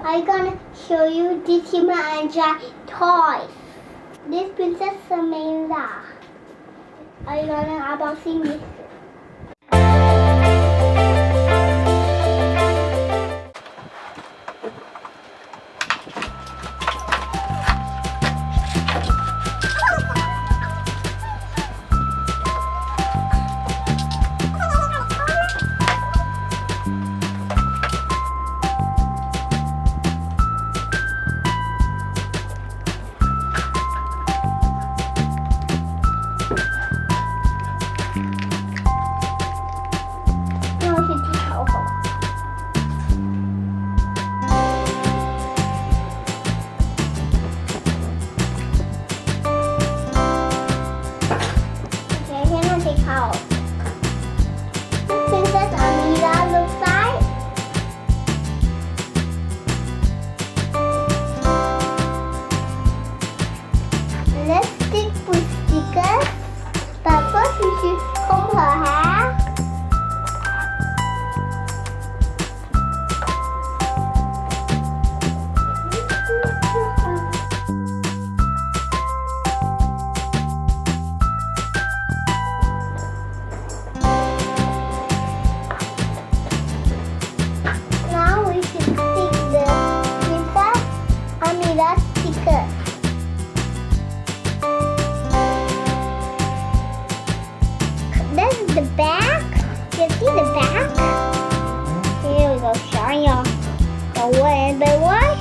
I'm gonna show you this Shimmer and Jack toys. This Princess Amanda. I'm gonna unboxing this. Princess Amira looks like. Let's stick with stickers, but first we should comb her hair. The back, you see the back? Here we go, shine y'all. The one by one.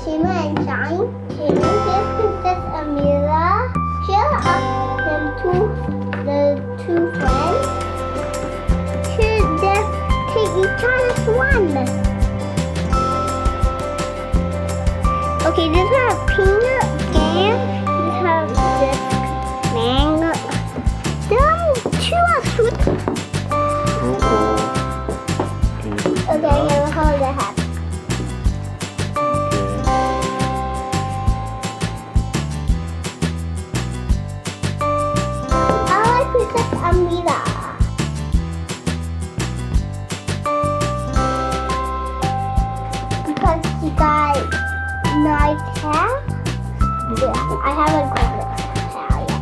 Shimmer and Shine. Shimmer, here's Princess Amira. Here are the two friends. Here, just take each other's one. Okay, this one has peanut jam. Have this mango. Them two are sweet. Okay, here, hold the hat. I like Princess Amira. Because she got nice hair. Yeah, I haven't combed it hair yet.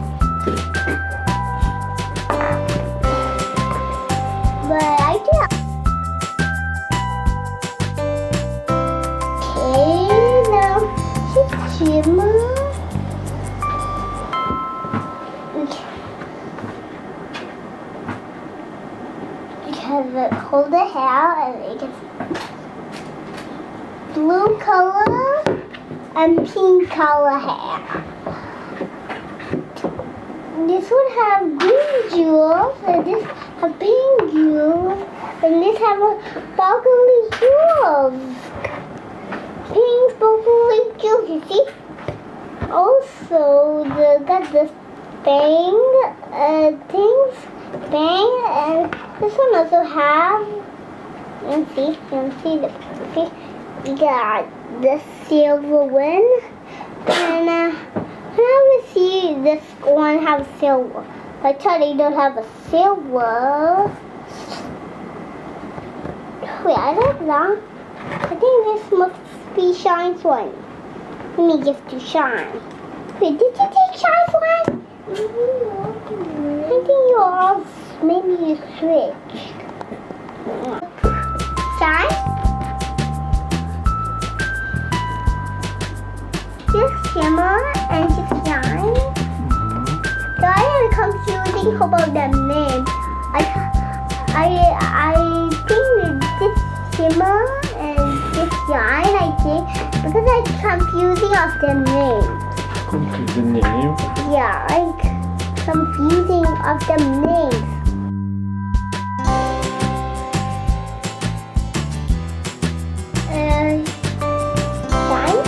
But I do. Okay, now she's Shimmer. Because hold the hair and it gets blue color and pink color hair. This would have green jewels, and this have pink jewels, and this have a sparkly jewels. Pink sparkly jewels, you see? Also, they got this bang things, bang, and this one also have. You can see we got the silver one, and I never see this one have silver. I thought they don't have a silver. Wait, I don't know. I think this must be Shine's one. Let me give to Shine. Wait, did you take Shine's one? I think you all maybe you switched. Shine? She's Shimmer and she's Shine. So I am confusing about their name. I think that this Shimmer and this Shine, I think, because I'm confusing of their names. Confuse the name? Yeah, I'm confusing of their names. Shine?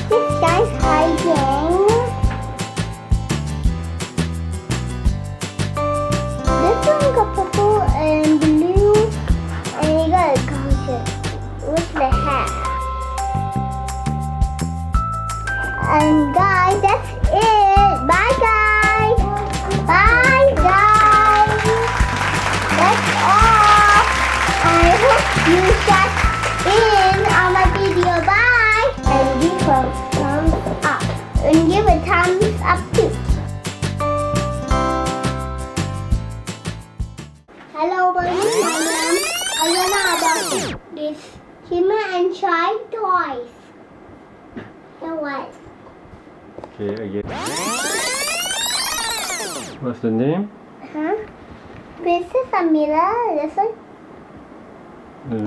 This Shine's hiding. This one got purple and blue, and you got a gosh, with the hat. And guys, that's it. thumbs up too. Hello, buddy. Maryam. I don't know about this Shimmer and Shine toys. So what? Okay, again. What's the name? Huh? Princess Amira. This one. No.